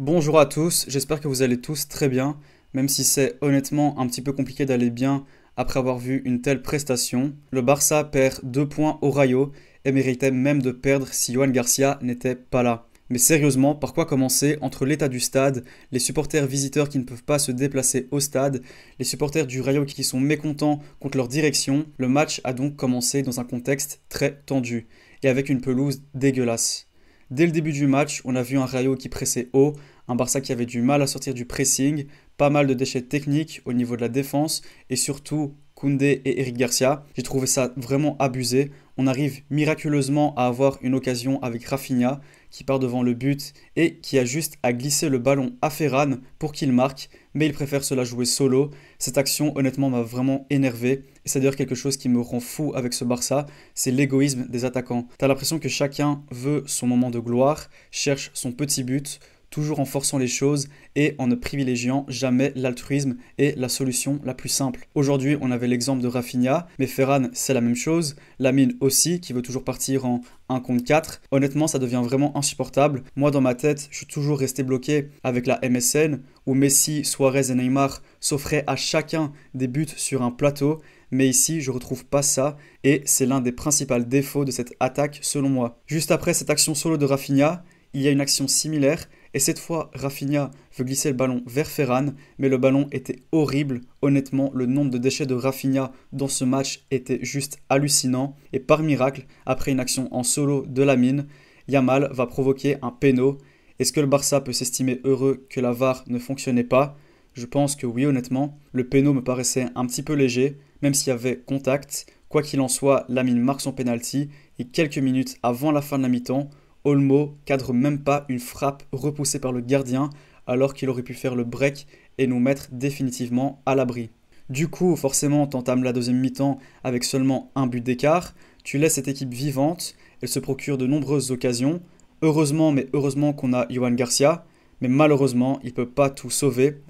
Bonjour à tous, j'espère que vous allez tous très bien, même si c'est honnêtement un petit peu compliqué d'aller bien après avoir vu une telle prestation. Le Barça perd 2 points au Rayo et méritait même de perdre si Johan Garcia n'était pas là. Mais sérieusement, par quoi commencer entre l'état du stade, les supporters visiteurs qui ne peuvent pas se déplacer au stade, les supporters du Rayo qui sont mécontents contre leur direction? Le match a donc commencé dans un contexte très tendu et avec une pelouse dégueulasse. Dès le début du match, on a vu un Rayo qui pressait haut, un Barça qui avait du mal à sortir du pressing, pas mal de déchets techniques au niveau de la défense et surtout Koundé et Eric Garcia. J'ai trouvé ça vraiment abusé. On arrive miraculeusement à avoir une occasion avec Rafinha qui part devant le but et qui a juste à glisser le ballon à Ferran pour qu'il marque, mais il préfère se la jouer solo. Cette action honnêtement m'a vraiment énervé et c'est d'ailleurs quelque chose qui me rend fou avec ce Barça, c'est l'égoïsme des attaquants. T'as l'impression que chacun veut son moment de gloire, cherche son petit but, toujours en forçant les choses et en ne privilégiant jamais l'altruisme et la solution la plus simple. Aujourd'hui, on avait l'exemple de Rafinha, mais Ferran, c'est la même chose. Lamine aussi, qui veut toujours partir en 1 contre 4. Honnêtement, ça devient vraiment insupportable. Moi, dans ma tête, je suis toujours resté bloqué avec la MSN, où Messi, Suarez et Neymar s'offraient à chacun des buts sur un plateau. Mais ici, je retrouve pas ça, et c'est l'un des principaux défauts de cette attaque selon moi. Juste après cette action solo de Rafinha, il y a une action similaire, et cette fois, Rafinha veut glisser le ballon vers Ferran, mais le ballon était horrible. Honnêtement, le nombre de déchets de Rafinha dans ce match était juste hallucinant. Et par miracle, après une action en solo de Lamine, Yamal va provoquer un péno. Est-ce que le Barça peut s'estimer heureux que la VAR ne fonctionnait pas? Je pense que oui, honnêtement. Le péno me paraissait un petit peu léger, même s'il y avait contact. Quoi qu'il en soit, Lamine marque son penalty, et quelques minutes avant la fin de la mi-temps, Olmo cadre même pas une frappe repoussée par le gardien alors qu'il aurait pu faire le break et nous mettre définitivement à l'abri. Du coup, forcément, t'entames la deuxième mi-temps avec seulement un but d'écart, tu laisses cette équipe vivante, elle se procure de nombreuses occasions. Heureusement, mais heureusement qu'on a Johan Garcia, mais malheureusement, il ne peut pas tout sauver.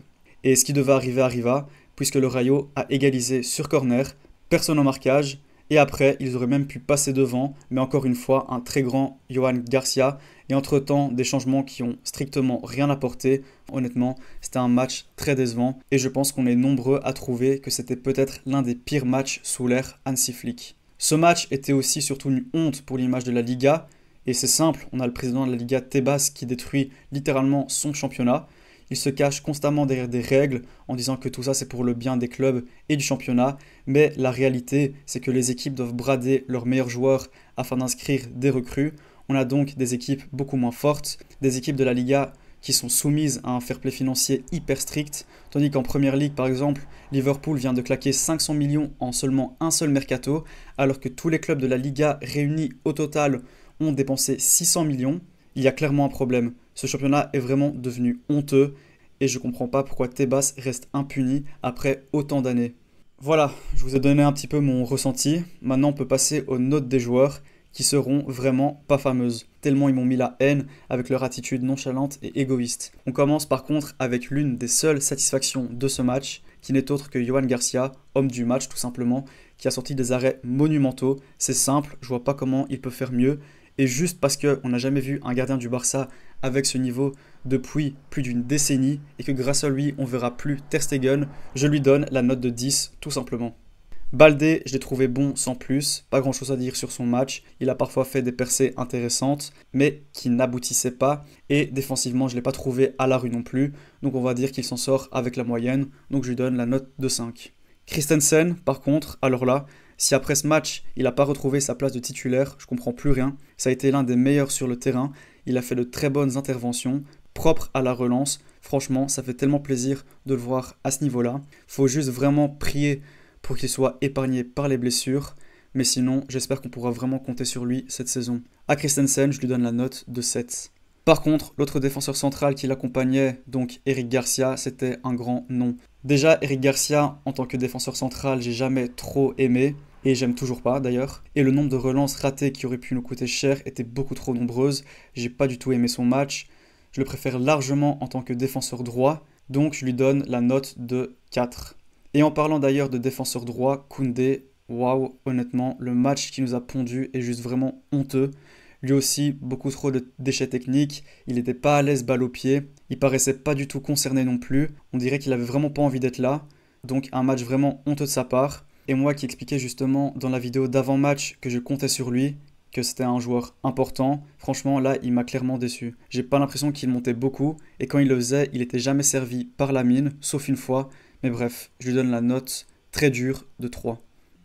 Et ce qui devait arriver arriva, puisque le Rayo a égalisé sur corner, personne au marquage, et après, ils auraient même pu passer devant, mais encore une fois, un très grand Johan Garcia. Et entre-temps, des changements qui ont strictement rien apporté. Honnêtement, c'était un match très décevant. Et je pense qu'on est nombreux à trouver que c'était peut-être l'un des pires matchs sous l'ère Hansi Flick. Ce match était aussi surtout une honte pour l'image de la Liga. Et c'est simple, on a le président de la Liga Tebas qui détruit littéralement son championnat. Il se cache constamment derrière des règles en disant que tout ça c'est pour le bien des clubs et du championnat, mais la réalité c'est que les équipes doivent brader leurs meilleurs joueurs afin d'inscrire des recrues. On a donc des équipes beaucoup moins fortes, des équipes de la Liga qui sont soumises à un fair play financier hyper strict, tandis qu'en Première Ligue par exemple, Liverpool vient de claquer 500 millions en seulement un seul mercato, alors que tous les clubs de la Liga réunis au total ont dépensé 600 millions. Il y a clairement un problème. Ce championnat est vraiment devenu honteux et je comprends pas pourquoi Tebas reste impuni après autant d'années. Voilà, je vous ai donné un petit peu mon ressenti. Maintenant, on peut passer aux notes des joueurs qui seront vraiment pas fameuses, tellement ils m'ont mis la haine avec leur attitude nonchalante et égoïste. On commence par contre avec l'une des seules satisfactions de ce match, qui n'est autre que Johan Garcia, homme du match tout simplement, qui a sorti des arrêts monumentaux. C'est simple, je vois pas comment il peut faire mieux. Et juste parce qu'on n'a jamais vu un gardien du Barça avec ce niveau depuis plus d'une décennie et que grâce à lui on verra plus Ter Stegen, je lui donne la note de 10 tout simplement. Baldé, je l'ai trouvé bon sans plus, pas grand chose à dire sur son match, il a parfois fait des percées intéressantes mais qui n'aboutissaient pas et défensivement je ne l'ai pas trouvé à la rue non plus, donc on va dire qu'il s'en sort avec la moyenne, donc je lui donne la note de 5. Christensen, par contre, alors là, si après ce match, il n'a pas retrouvé sa place de titulaire, je comprends plus rien. Ça a été l'un des meilleurs sur le terrain. Il a fait de très bonnes interventions, propres à la relance. Franchement, ça fait tellement plaisir de le voir à ce niveau-là. Faut juste vraiment prier pour qu'il soit épargné par les blessures. Mais sinon, j'espère qu'on pourra vraiment compter sur lui cette saison. À Christensen, je lui donne la note de 7. Par contre, l'autre défenseur central qui l'accompagnait, donc Eric Garcia, c'était un grand nom. Déjà, Eric Garcia, en tant que défenseur central, j'ai jamais trop aimé, et j'aime toujours pas d'ailleurs. Et le nombre de relances ratées qui auraient pu nous coûter cher était beaucoup trop nombreuses. J'ai pas du tout aimé son match. Je le préfère largement en tant que défenseur droit, donc je lui donne la note de 4. Et en parlant d'ailleurs de défenseur droit, Koundé, waouh, honnêtement, le match qui nous a pondu est juste vraiment honteux. Lui aussi, beaucoup trop de déchets techniques, il n'était pas à l'aise balle au pied, il paraissait pas du tout concerné non plus, on dirait qu'il avait vraiment pas envie d'être là, donc un match vraiment honteux de sa part. Et moi qui expliquais justement dans la vidéo d'avant-match que je comptais sur lui, que c'était un joueur important, franchement là il m'a clairement déçu. J'ai pas l'impression qu'il montait beaucoup, et quand il le faisait, il était jamais servi par Lamine, sauf une fois, mais bref, je lui donne la note très dure de 3.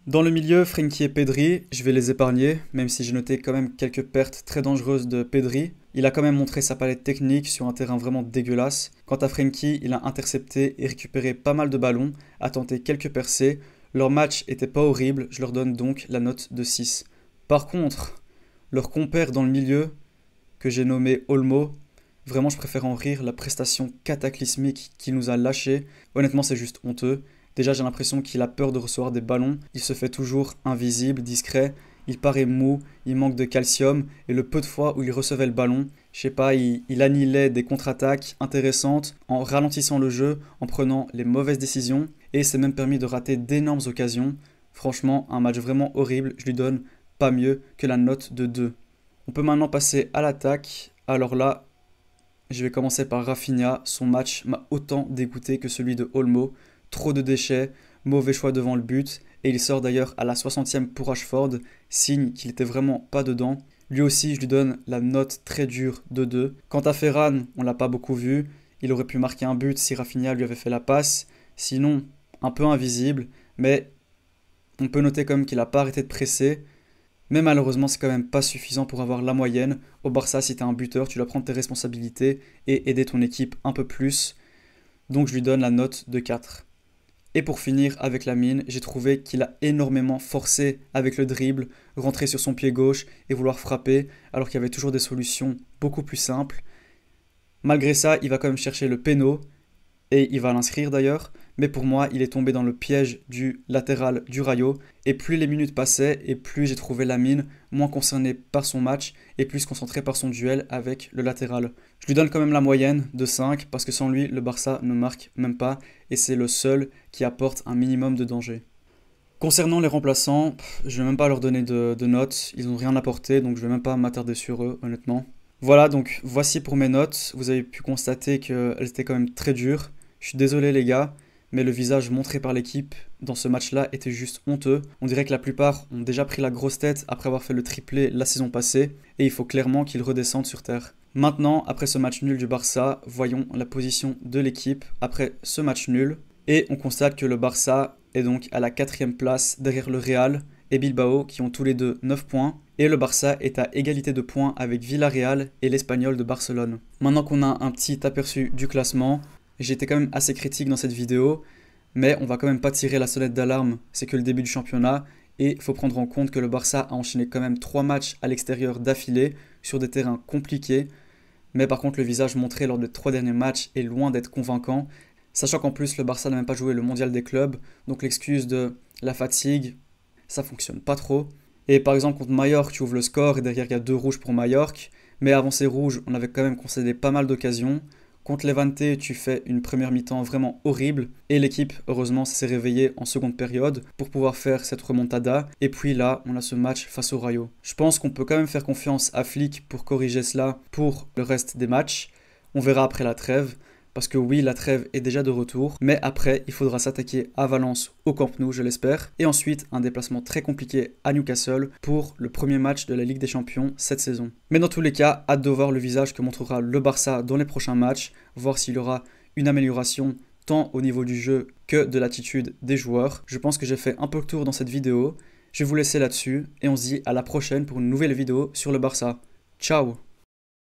Dans le milieu, Frenkie et Pedri, je vais les épargner, même si j'ai noté quand même quelques pertes très dangereuses de Pedri. Il a quand même montré sa palette technique sur un terrain vraiment dégueulasse. Quant à Frenkie, il a intercepté et récupéré pas mal de ballons, a tenté quelques percées. Leur match était pas horrible, je leur donne donc la note de 6. Par contre, leur compère dans le milieu, que j'ai nommé Olmo, vraiment je préfère en rire, la prestation cataclysmique qu'il nous a lâchée. Honnêtement c'est juste honteux. Déjà, j'ai l'impression qu'il a peur de recevoir des ballons. Il se fait toujours invisible, discret. Il paraît mou, il manque de calcium. Et le peu de fois où il recevait le ballon, je sais pas, il annihilait des contre-attaques intéressantes en ralentissant le jeu, en prenant les mauvaises décisions. Et s'est même permis de rater d'énormes occasions. Franchement, un match vraiment horrible. Je lui donne pas mieux que la note de 2. On peut maintenant passer à l'attaque. Alors là, je vais commencer par Rafinha. Son match m'a autant dégoûté que celui de Olmo. Trop de déchets, mauvais choix devant le but, et il sort d'ailleurs à la 60e pour Rashford, signe qu'il était vraiment pas dedans. Lui aussi, je lui donne la note très dure de 2. Quant à Ferran, on l'a pas beaucoup vu, il aurait pu marquer un but si Rafinha lui avait fait la passe, sinon un peu invisible, mais on peut noter quand même qu'il n'a pas arrêté de presser. Mais malheureusement, c'est quand même pas suffisant pour avoir la moyenne. Au Barça, si tu es un buteur, tu dois prendre tes responsabilités et aider ton équipe un peu plus. Donc je lui donne la note de 4. Et pour finir avec Lamine, j'ai trouvé qu'il a énormément forcé avec le dribble, rentrer sur son pied gauche et vouloir frapper, alors qu'il y avait toujours des solutions beaucoup plus simples. Malgré ça, il va quand même chercher le péno, et il va l'inscrire d'ailleurs, mais pour moi, il est tombé dans le piège du latéral du Rayo, et plus les minutes passaient, et plus j'ai trouvé Lamine moins concerné par son match, et plus concentré par son duel avec le latéral. Je lui donne quand même la moyenne de 5, parce que sans lui, le Barça ne marque même pas, et c'est le seul qui apporte un minimum de danger. Concernant les remplaçants, je ne vais même pas leur donner de notes, ils n'ont rien apporté, donc je ne vais même pas m'attarder sur eux, honnêtement. Voilà, donc voici pour mes notes, vous avez pu constater qu'elles étaient quand même très dures. Je suis désolé les gars, mais le visage montré par l'équipe dans ce match-là était juste honteux. On dirait que la plupart ont déjà pris la grosse tête après avoir fait le triplé la saison passée, et il faut clairement qu'ils redescendent sur terre. Maintenant, après ce match nul du Barça, voyons la position de l'équipe après ce match nul. Et on constate que le Barça est donc à la 4e place derrière le Real et Bilbao qui ont tous les deux 9 points. Et le Barça est à égalité de points avec Villarreal et l'Espagnol de Barcelone. Maintenant qu'on a un petit aperçu du classement, j'ai été quand même assez critique dans cette vidéo, mais on va quand même pas tirer la sonnette d'alarme, c'est que le début du championnat, et il faut prendre en compte que le Barça a enchaîné quand même 3 matchs à l'extérieur d'affilée, sur des terrains compliqués, mais par contre le visage montré lors des 3 derniers matchs est loin d'être convaincant, sachant qu'en plus le Barça n'a même pas joué le mondial des clubs, donc l'excuse de la fatigue, ça fonctionne pas trop. Et par exemple contre Mallorca, tu ouvres le score et derrière il y a 2 rouges pour Mallorca, mais avant ces rouges, on avait quand même concédé pas mal d'occasions. Contre Levante, tu fais une première mi-temps vraiment horrible et l'équipe, heureusement, s'est réveillée en seconde période pour pouvoir faire cette remontada. Et puis là, on a ce match face au Rayo. Je pense qu'on peut quand même faire confiance à Flick pour corriger cela pour le reste des matchs. On verra après la trêve. Parce que oui, la trêve est déjà de retour, mais après, il faudra s'attaquer à Valence au Camp Nou, je l'espère. Et ensuite, un déplacement très compliqué à Newcastle pour le premier match de la Ligue des Champions cette saison. Mais dans tous les cas, hâte de voir le visage que montrera le Barça dans les prochains matchs, voir s'il y aura une amélioration tant au niveau du jeu que de l'attitude des joueurs. Je pense que j'ai fait un peu le tour dans cette vidéo. Je vais vous laisser là-dessus et on se dit à la prochaine pour une nouvelle vidéo sur le Barça. Ciao!